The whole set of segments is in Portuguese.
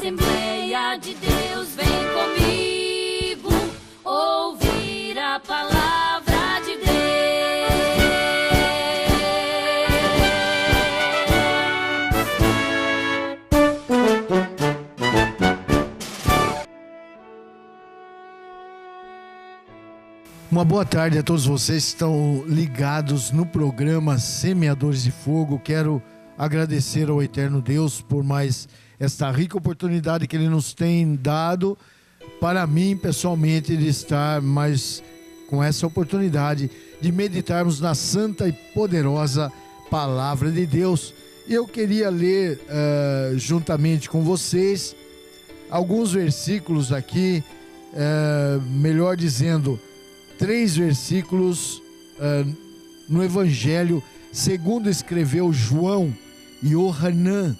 Assembleia de Deus, vem comigo ouvir a palavra de Deus. Uma boa tarde a todos vocês que estão ligados no programa Semeadores de Fogo. Quero agradecer ao Eterno Deus por mais esta rica oportunidade que Ele nos tem dado para mim pessoalmente de estar mais com essa oportunidade de meditarmos na santa e poderosa Palavra de Deus. E eu queria ler juntamente com vocês alguns versículos aqui, melhor dizendo, 3 versículos no Evangelho segundo escreveu João Yohanan,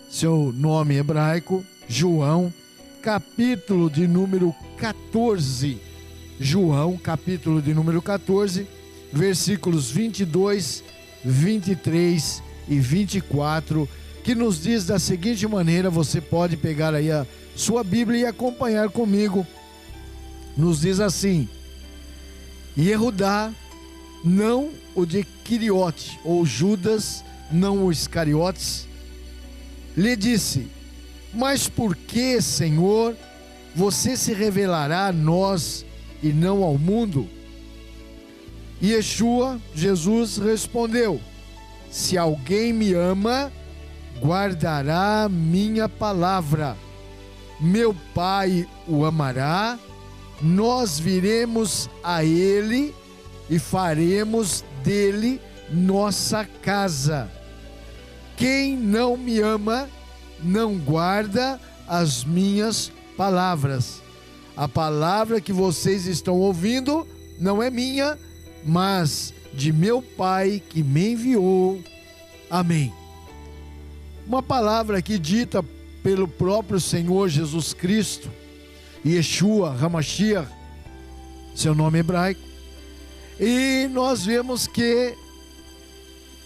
seu nome hebraico, João, capítulo de número 14, João, capítulo de número 14, versículos 22, 23 e 24, que nos diz da seguinte maneira, você pode pegar aí a sua Bíblia e acompanhar comigo. Nos diz assim: Yehudá, não o de Quiriote, ou Judas, não o Iscariotes, lhe disse: mas por que, Senhor, você se revelará a nós e não ao mundo? E Yeshua, Jesus, respondeu: se alguém me ama, guardará minha palavra. Meu Pai o amará, nós viremos a ele e faremos dele nossa casa. Quem não me ama, não guarda as minhas palavras. A palavra que vocês estão ouvindo não é minha, mas de meu Pai que me enviou. Amém. Uma palavra aqui dita pelo próprio Senhor Jesus Cristo, Yeshua HaMashiach, seu nome hebraico, e nós vemos que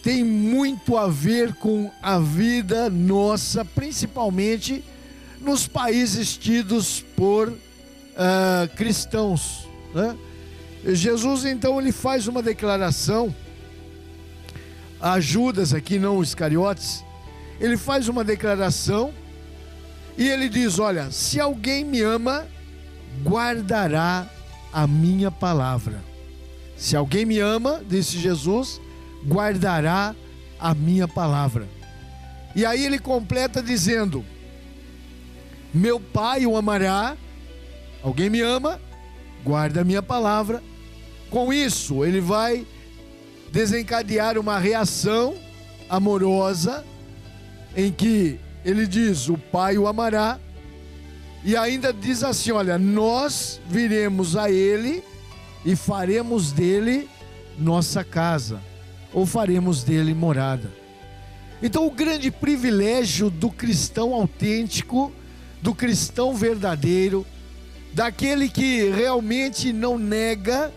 tem muito a ver com a vida nossa, principalmente nos países tidos por cristãos, né? Jesus então ele faz uma declaração a Judas aqui, não os Iscariotes. Ele faz uma declaração e ele diz: olha, se alguém me ama, guardará a minha palavra. Se alguém me ama, disse Jesus, guardará a minha palavra. E aí ele completa dizendo: meu Pai o amará. Alguém me ama, guarda a minha palavra. Com isso ele vai desencadear uma reação amorosa, em que ele diz: o Pai o amará. E ainda diz assim: olha, nós viremos a ele e faremos dele nossa casa, ou faremos dele morada. Então o grande privilégio do cristão autêntico, do cristão verdadeiro, daquele que realmente não nega,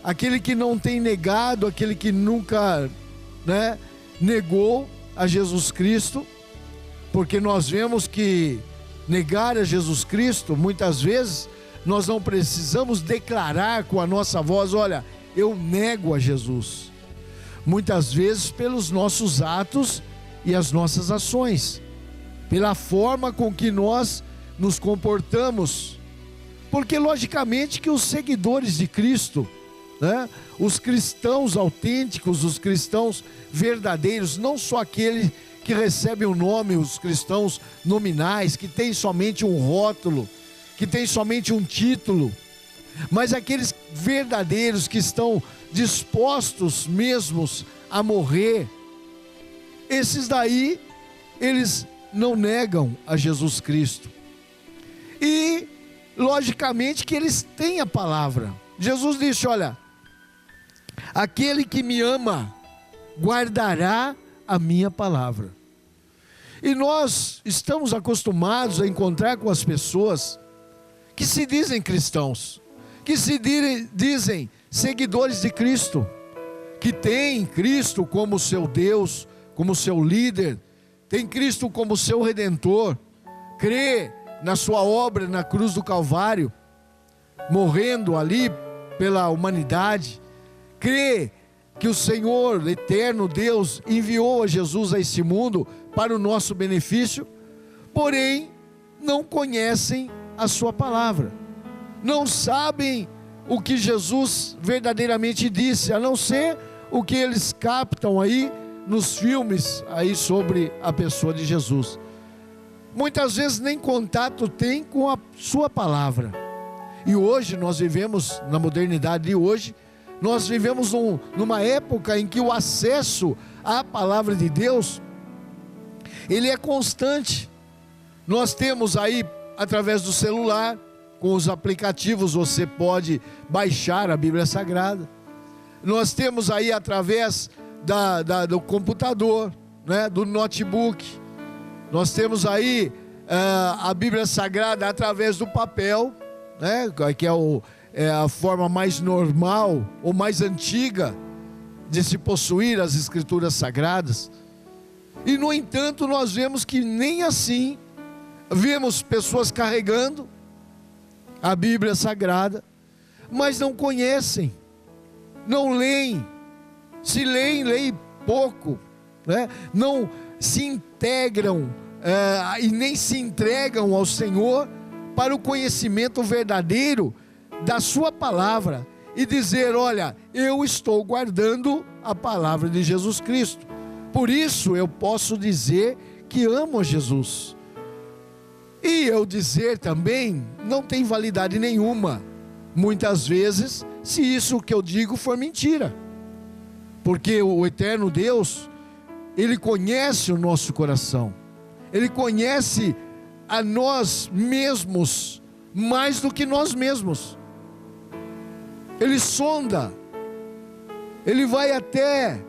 aquele que não tem negado, aquele que nunca, negou a Jesus Cristo, porque nós vemos que negar a Jesus Cristo, muitas vezes, nós não precisamos declarar com a nossa voz: olha, eu nego a Jesus. Muitas vezes pelos nossos atos e as nossas ações, pela forma com que nós nos comportamos, porque logicamente que os seguidores de Cristo, os cristãos autênticos, os cristãos verdadeiros, não só aqueles que recebem o nome, os cristãos nominais, que têm somente um rótulo, que têm somente um título, mas aqueles verdadeiros que estão dispostos mesmos a morrer, esses daí, eles não negam a Jesus Cristo. E logicamente que eles têm a palavra. Jesus disse: olha, aquele que me ama guardará a minha palavra. E nós estamos acostumados a encontrar com as pessoas que se dizem cristãos, que se dizem seguidores de Cristo, que têm Cristo como seu Deus, como seu líder, tem Cristo como seu Redentor, crê na sua obra na cruz do Calvário, morrendo ali pela humanidade, crê que o Senhor eterno Deus enviou a Jesus a esse mundo para o nosso benefício, porém não conhecem a sua palavra, não sabem o que Jesus verdadeiramente disse, a não ser o que eles captam aí nos filmes aí sobre a pessoa de Jesus. Muitas vezes nem contato tem com a sua palavra. E hoje nós vivemos, na modernidade de hoje, nós vivemos numa época em que o acesso à palavra de Deus, ele é constante. Nós temos aí, através do celular, com os aplicativos, você pode baixar a Bíblia Sagrada. Nós temos aí, através do computador, né, do notebook. Nós temos aí a Bíblia Sagrada através do papel, né, que é a forma mais normal ou mais antiga de se possuir as Escrituras Sagradas. E no entanto nós vemos que nem assim, vemos pessoas carregando a Bíblia Sagrada, mas não conhecem, não leem, se leem pouco, né? Não se integram e nem se entregam ao Senhor para o conhecimento verdadeiro da sua palavra e dizer: olha, eu estou guardando a palavra de Jesus Cristo, por isso eu posso dizer que amo a Jesus. E eu dizer também não tem validade nenhuma, muitas vezes, se isso que eu digo for mentira, porque o eterno Deus, Ele conhece o nosso coração, Ele conhece a nós mesmos mais do que nós mesmos. Ele sonda, Ele vai até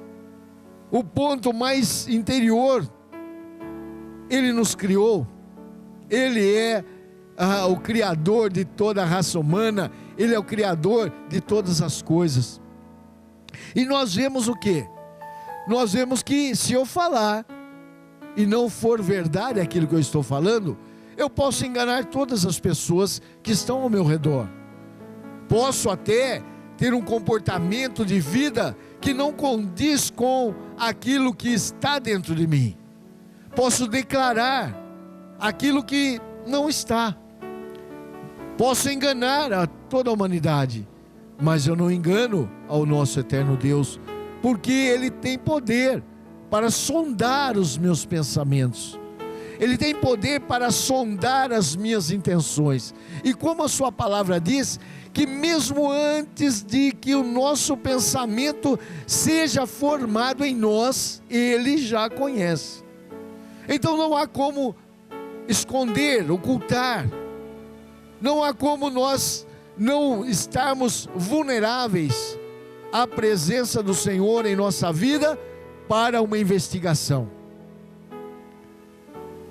o ponto mais interior. Ele nos criou, Ele é o Criador de toda a raça humana, Ele é o Criador de todas as coisas. E nós vemos o quê? Nós vemos que se eu falar e não for verdade aquilo que eu estou falando, eu posso enganar todas as pessoas que estão ao meu redor. Posso até ter um comportamento de vida que não condiz com aquilo que está dentro de mim. Posso declarar aquilo que não está. Posso enganar a toda a humanidade, mas eu não engano ao nosso eterno Deus, porque Ele tem poder para sondar os meus pensamentos. Ele tem poder para sondar as minhas intenções. E como a sua palavra diz, que mesmo antes de que o nosso pensamento seja formado em nós, Ele já conhece. Então não há como esconder, ocultar. Não há como nós não estarmos vulneráveis à presença do Senhor em nossa vida para uma investigação.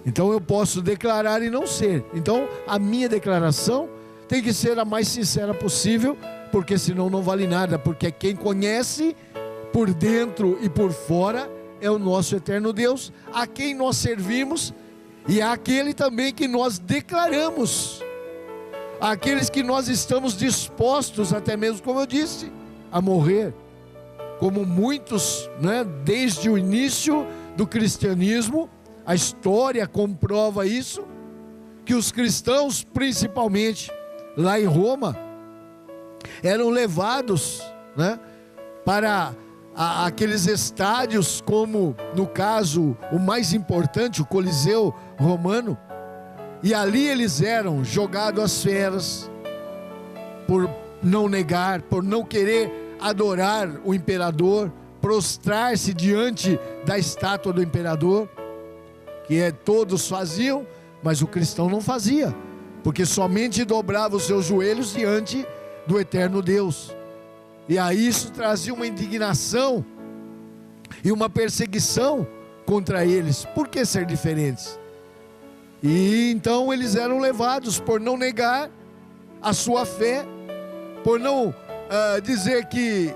Então eu posso declarar e não ser. Então a minha declaração tem que ser a mais sincera possível, porque senão não vale nada, porque quem conhece por dentro e por fora é o nosso eterno Deus, a quem nós servimos e àquele também que nós declaramos, aqueles que nós estamos dispostos, até mesmo como eu disse, a morrer, como muitos, né, desde o início do cristianismo, a história comprova isso, que os cristãos, principalmente lá em Roma, eram levados, né, para aqueles estádios, como no caso o mais importante, o Coliseu Romano, e ali eles eram jogados às feras, por não negar, por não querer adorar o imperador, prostrar-se diante da estátua do imperador, que todos faziam, mas o cristão não fazia, porque somente dobrava os seus joelhos diante do eterno Deus. E aí isso trazia uma indignação e uma perseguição contra eles. Por que ser diferentes? E então eles eram levados por não negar a sua fé, por não dizer que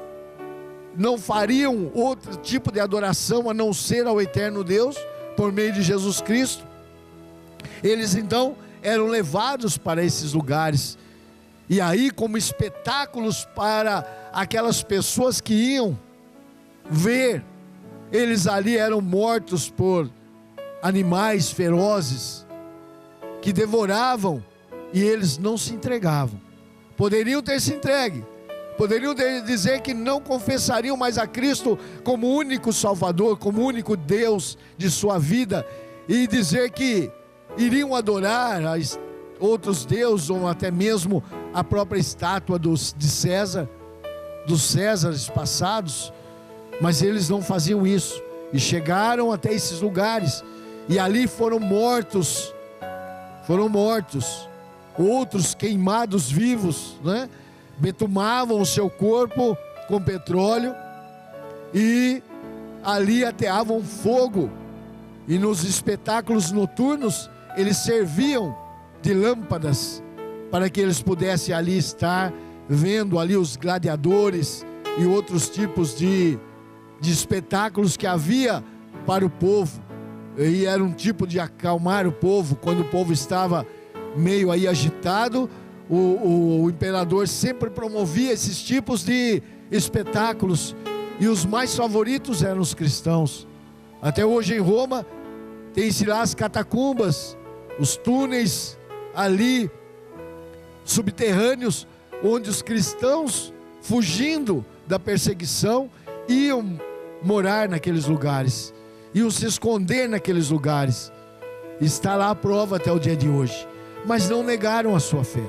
não fariam outro tipo de adoração a não ser ao eterno Deus, por meio de Jesus Cristo. Eles então eram levados para esses lugares, e aí como espetáculos para aquelas pessoas que iam ver. Eles ali eram mortos por animais ferozes que devoravam, e eles não se entregavam. Poderiam ter se entregue, poderiam dizer que não confessariam mais a Cristo como único Salvador, como único Deus de sua vida, e dizer que iriam adorar outros deuses, ou até mesmo a própria estátua de César, dos Césares passados. Mas eles não faziam isso, e chegaram até esses lugares, e ali foram mortos, outros queimados vivos, né? Betumavam o seu corpo com petróleo, e ali ateavam fogo, e nos espetáculos noturnos eles serviam de lâmpadas, para que eles pudessem ali estar vendo ali os gladiadores e outros tipos de espetáculos que havia para o povo. E era um tipo de acalmar o povo. Quando o povo estava meio aí agitado, o imperador sempre promovia esses tipos de espetáculos, e os mais favoritos eram os cristãos. Até hoje em Roma tem-se lá as catacumbas, os túneis ali subterrâneos, onde os cristãos, fugindo da perseguição, iam morar naqueles lugares, iam se esconder naqueles lugares. Está lá a prova até o dia de hoje. Mas não negaram a sua fé.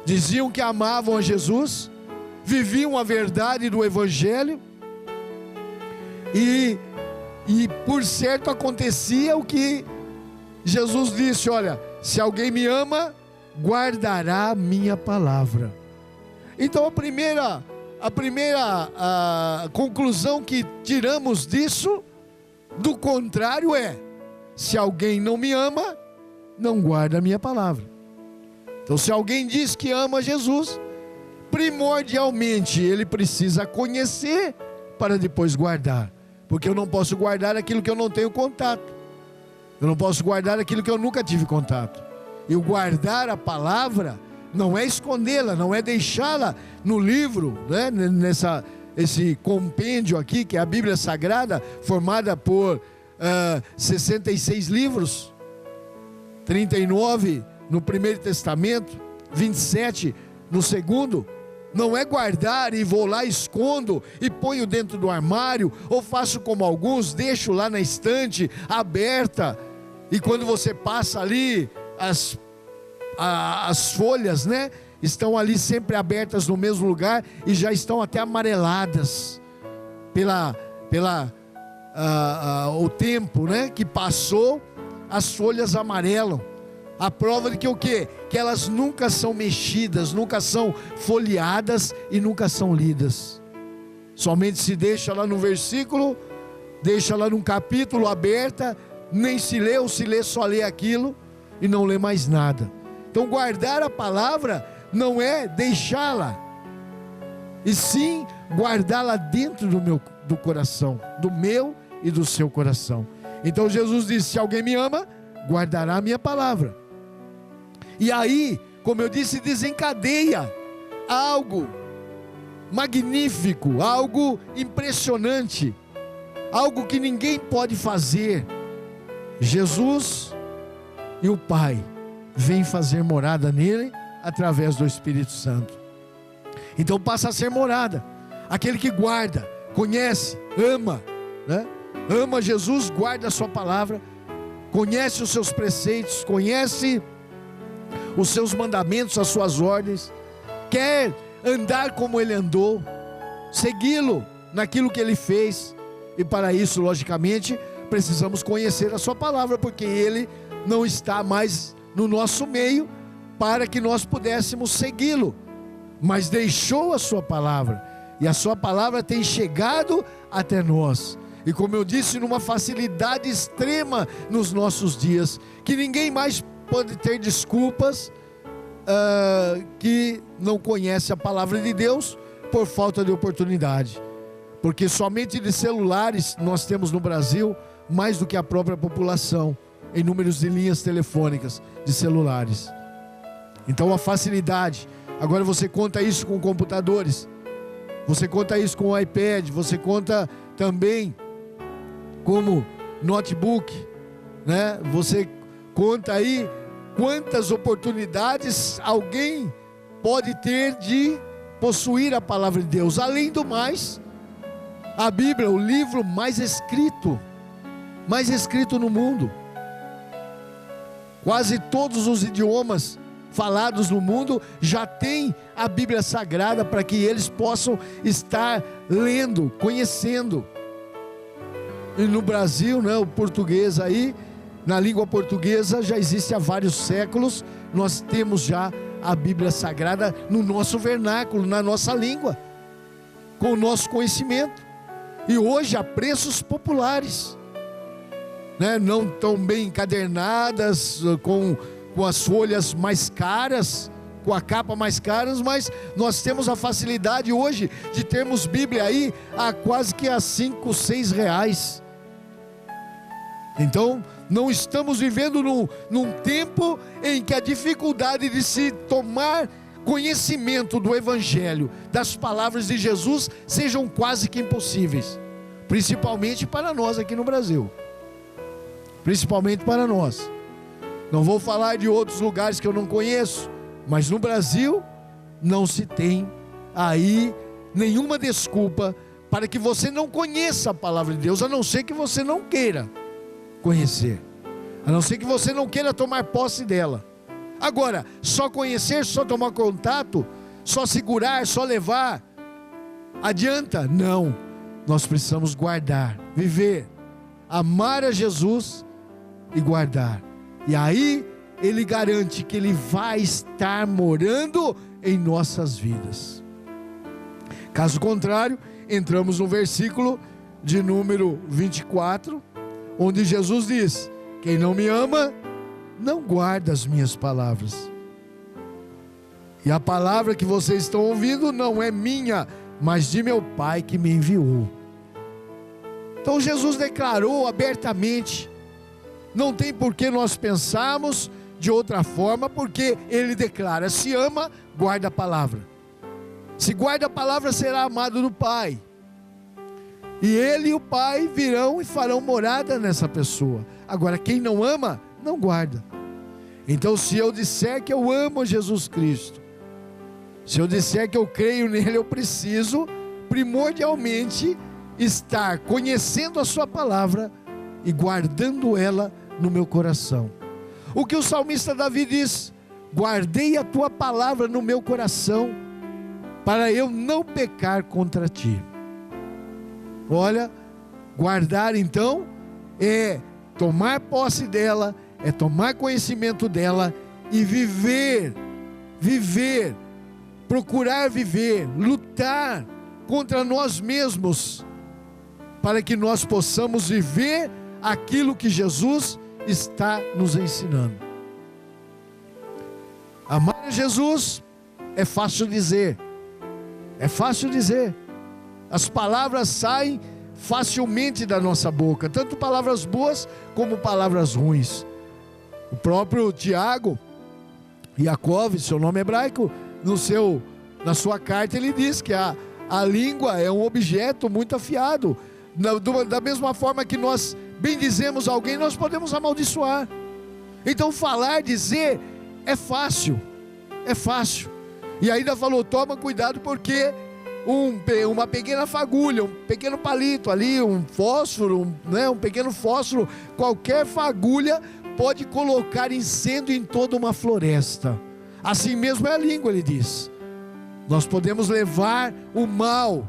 Diziam que amavam a Jesus, viviam a verdade do Evangelho, e por certo acontecia o que Jesus disse: olha, se alguém me ama, guardará a minha palavra. Então a primeira conclusão que tiramos disso, do contrário, é: se alguém não me ama, não guarda a minha palavra. Então, se alguém diz que ama Jesus, primordialmente ele precisa conhecer para depois guardar, porque eu não posso guardar aquilo que eu não tenho contato, eu não posso guardar aquilo que eu nunca tive contato. E o guardar a palavra não é escondê-la, não é deixá-la no livro, né? Esse compêndio aqui, que é a Bíblia Sagrada, formada por 66 livros, 39 no Primeiro Testamento, 27 no Segundo. Não é guardar e vou lá, escondo e ponho dentro do armário, ou faço como alguns, deixo lá na estante aberta, e quando você passa ali, as folhas, né, estão ali sempre abertas no mesmo lugar, e já estão até amareladas o tempo, né, que passou. As folhas amarelam, a prova de que o quê? Que elas nunca são mexidas, nunca são folheadas e nunca são lidas. Somente se deixa lá no versículo, deixa lá num capítulo aberta, nem se lê, ou se lê, só lê aquilo e não lê mais nada. Então guardar a palavra não é deixá-la, e sim guardá-la dentro do coração, do meu e do seu coração. Então Jesus disse: se alguém me ama, guardará a minha palavra. E aí, como eu disse, desencadeia algo magnífico, algo impressionante, algo que ninguém pode fazer. Jesus e o Pai vêm fazer morada nele através do Espírito Santo. Então passa a ser morada. Aquele que guarda, conhece, ama, né? Ama Jesus, guarda a sua palavra, conhece os seus preceitos, conhece os seus mandamentos, as suas ordens, quer andar como ele andou, segui-lo naquilo que ele fez. E para isso, logicamente, precisamos conhecer a sua palavra, porque ele não está mais no nosso meio para que nós pudéssemos segui-lo, mas deixou a sua palavra, e a sua palavra tem chegado até nós, e como eu disse, numa facilidade extrema nos nossos dias, que ninguém mais pode ter desculpas que não conhece a palavra de Deus por falta de oportunidade, porque somente de celulares nós temos no Brasil mais do que a própria população. em números de linhas telefônicas, de celulares. Então a facilidade. Agora você conta isso com computadores, você conta isso com o iPad, você conta também como notebook, né? Você conta aí quantas oportunidades alguém pode ter de possuir a palavra de Deus. Além do mais, a Bíblia, o livro mais escrito no mundo. Quase todos os idiomas falados no mundo já tem a Bíblia Sagrada para que eles possam estar lendo, conhecendo. E no Brasil, né, o português aí, na língua portuguesa já existe há vários séculos. Nós temos já a Bíblia Sagrada no nosso vernáculo, na nossa língua, com o nosso conhecimento, e hoje a preços populares, né? Não tão bem encadernadas, com as folhas mais caras, com a capa mais caras, mas nós temos a facilidade hoje de termos Bíblia aí a quase que a 5, 6 reais. Então não estamos vivendo num tempo em que a dificuldade de se tomar conhecimento do Evangelho, das palavras de Jesus, sejam quase que impossíveis, principalmente para nós aqui no Brasil, principalmente para nós. Não vou falar de outros lugares que eu não conheço, mas no Brasil não se tem aí nenhuma desculpa para que você não conheça a palavra de Deus, a não ser que você não queira conhecer, a não ser que você não queira tomar posse dela. Agora, só conhecer, só tomar contato, só segurar, só levar, adianta? Não. Nós precisamos guardar, viver, amar a Jesus e guardar. E aí Ele garante que Ele vai estar morando em nossas vidas. Caso contrário, entramos no versículo de número 24, onde Jesus diz: quem não me ama, não guarda as minhas palavras. E a palavra que vocês estão ouvindo não é minha, mas de meu Pai que me enviou. Então Jesus declarou abertamente. Não tem por que nós pensarmos de outra forma, porque Ele declara: se ama, guarda a palavra. Se guarda a palavra, será amado do Pai. E Ele e o Pai virão e farão morada nessa pessoa. Agora, quem não ama, não guarda. Então, se eu disser que eu amo Jesus Cristo, se eu disser que eu creio nele, eu preciso primordialmente estar conhecendo a sua palavra e guardando ela no meu coração. O que o salmista Davi diz: guardei a tua palavra no meu coração, para eu não pecar contra ti. Olha, guardar então é tomar posse dela, é tomar conhecimento dela e viver, procurar viver, lutar contra nós mesmos, para que nós possamos viver aquilo que Jesus está nos ensinando. Amar a Jesus é fácil dizer, as palavras saem facilmente da nossa boca, tanto palavras boas como palavras ruins. O próprio Tiago, Yaakov, seu nome hebraico, na sua carta ele diz que a língua é um objeto muito afiado. Da mesma forma que nós bendizemos alguém, nós podemos amaldiçoar. Então falar, dizer é fácil. E ainda falou: toma cuidado, porque uma pequena fagulha, um pequeno palito ali, um fósforo, um pequeno fósforo, qualquer fagulha pode colocar incêndio em toda uma floresta. Assim mesmo é a língua, ele diz. Nós podemos levar o mal,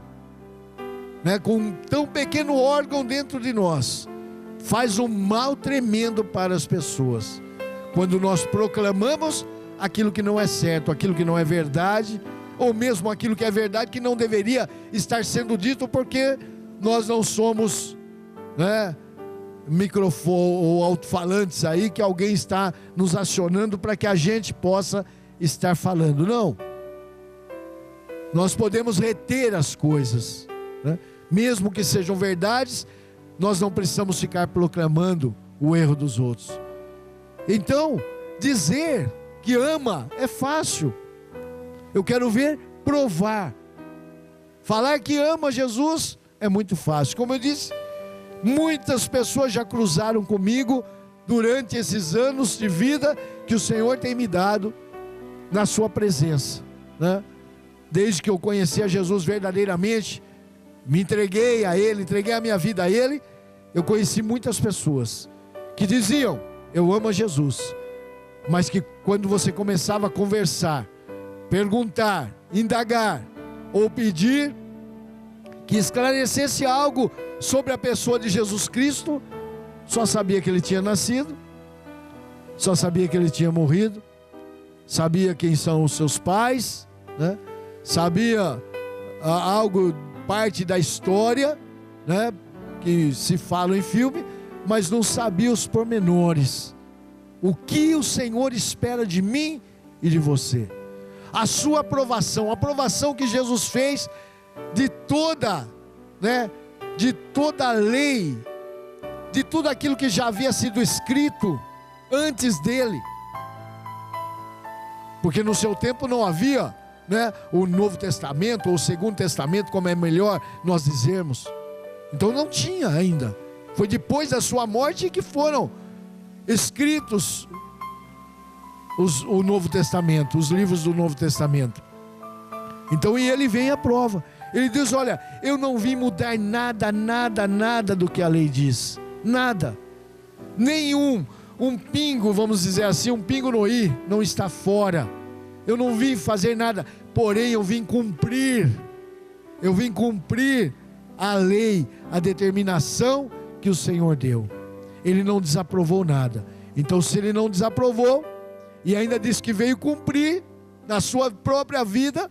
com um tão pequeno órgão dentro de nós, faz um mal tremendo para as pessoas, quando nós proclamamos aquilo que não é certo, aquilo que não é verdade, ou mesmo aquilo que é verdade que não deveria estar sendo dito, porque nós não somos microfone ou alto-falantes aí que alguém está nos acionando para que a gente possa estar falando. Não, nós podemos reter as coisas, mesmo que sejam verdades. Nós não precisamos ficar proclamando o erro dos outros. Então, dizer que ama é fácil. Eu quero ver provar. Falar que ama Jesus é muito fácil. Como eu disse, muitas pessoas já cruzaram comigo durante esses anos de vida que o Senhor tem me dado na sua presença, né? Desde que eu conheci a Jesus verdadeiramente, me entreguei a Ele, entreguei a minha vida a Ele, eu conheci muitas pessoas que diziam: eu amo a Jesus, mas que quando você começava a conversar, perguntar, indagar ou pedir que esclarecesse algo sobre a pessoa de Jesus Cristo, só sabia que Ele tinha nascido, só sabia que Ele tinha morrido, sabia quem são os seus pais, né? Sabia algo, parte da história, né, que se fala em filme, mas não sabia os pormenores. O que o Senhor espera de mim e de você. A sua aprovação, a aprovação que Jesus fez de toda, né, de toda a lei, de tudo aquilo que já havia sido escrito antes dele. Porque no seu tempo não havia, né, o Novo Testamento ou o Segundo Testamento, como é melhor nós dizermos. Então não tinha ainda. Foi depois da sua morte que foram escritos o Novo Testamento, os livros do Novo Testamento. Então, e ele vem à prova. Ele diz: olha, eu não vim mudar nada do que a lei diz. Nada. Nenhum, um pingo, vamos dizer assim, um pingo no i, não está fora. Eu não vim fazer nada, porém eu vim cumprir. Eu vim cumprir a lei, a determinação que o Senhor deu. Ele não desaprovou nada. Então, se ele não desaprovou e ainda disse que veio cumprir na sua própria vida,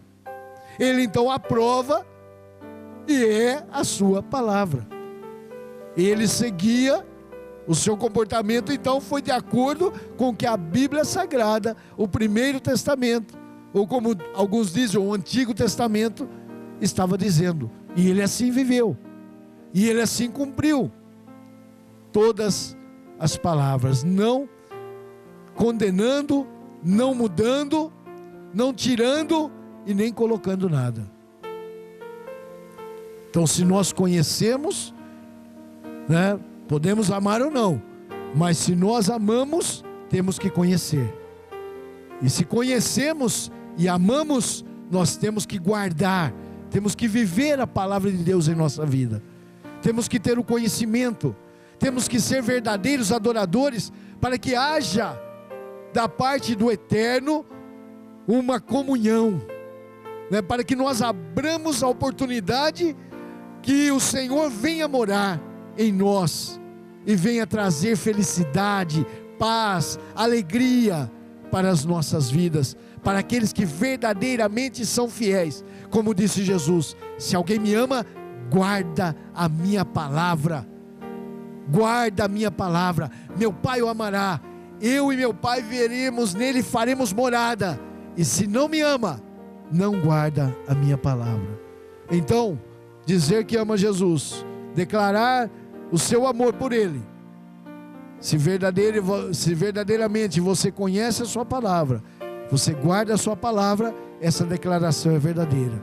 ele então aprova, e é a sua palavra. Ele seguia, o seu comportamento então foi de acordo com o que a Bíblia Sagrada, o Primeiro Testamento, ou como alguns dizem, o Antigo Testamento, estava dizendo. E ele assim viveu, e ele assim cumpriu todas as palavras, não condenando, não mudando, não tirando e nem colocando nada. Então, se nós conhecemos, né, podemos amar ou não, mas se nós amamos, temos que conhecer. E se conhecemos e amamos, nós temos que guardar, temos que viver a palavra de Deus em nossa vida. Temos que ter o conhecimento, temos que ser verdadeiros adoradores, para que haja da parte do Eterno uma comunhão, né? Para que nós abramos a oportunidade que o Senhor venha morar em nós e venha trazer felicidade, paz, alegria para as nossas vidas, para aqueles que verdadeiramente são fiéis. Como disse Jesus: se alguém me ama, guarda a minha palavra. Guarda a minha palavra. Meu Pai o amará, eu e meu Pai veremos nele, faremos morada. E se não me ama, não guarda a minha palavra. Então, dizer que ama Jesus, declarar o seu amor por Ele, se verdadeiramente você conhece a sua palavra, você guarda a sua palavra, essa declaração é verdadeira.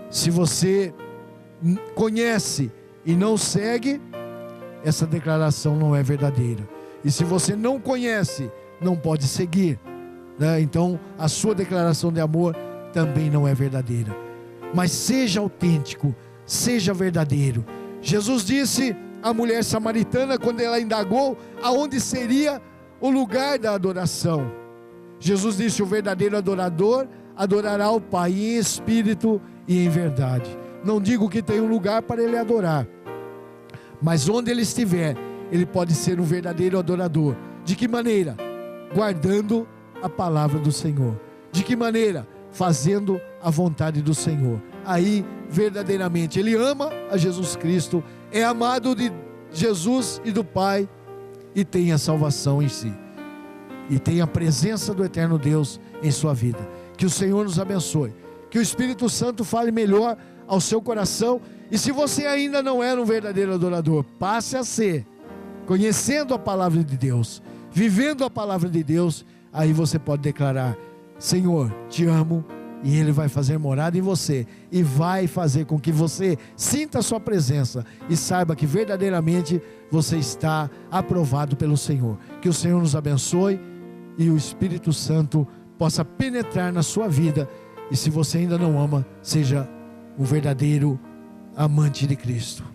Se você conhece e não segue, essa declaração não é verdadeira. E se você não conhece, não pode seguir, né? Então a sua declaração de amor também não é verdadeira. Mas seja autêntico, seja verdadeiro. Jesus disse à mulher samaritana, quando ela indagou aonde seria o lugar da adoração, Jesus disse: o verdadeiro adorador adorará o Pai em espírito e em verdade. Não digo que tem um lugar para ele adorar, mas onde ele estiver, ele pode ser um verdadeiro adorador. De que maneira? Guardando a palavra do Senhor. De que maneira? Fazendo a vontade do Senhor. Aí verdadeiramente ele ama a Jesus Cristo, é amado de Jesus e do Pai, e tem a salvação em si, e tem a presença do eterno Deus em sua vida. Que o Senhor nos abençoe, que o Espírito Santo fale melhor ao seu coração. E se você ainda não era um verdadeiro adorador, passe a ser, conhecendo a palavra de Deus, vivendo a palavra de Deus, aí você pode declarar: Senhor, te amo. E Ele vai fazer morada em você, e vai fazer com que você sinta a sua presença, e saiba que verdadeiramente você está aprovado pelo Senhor. Que o Senhor nos abençoe, e o Espírito Santo possa penetrar na sua vida. E se você ainda não ama, seja um verdadeiro amante de Cristo.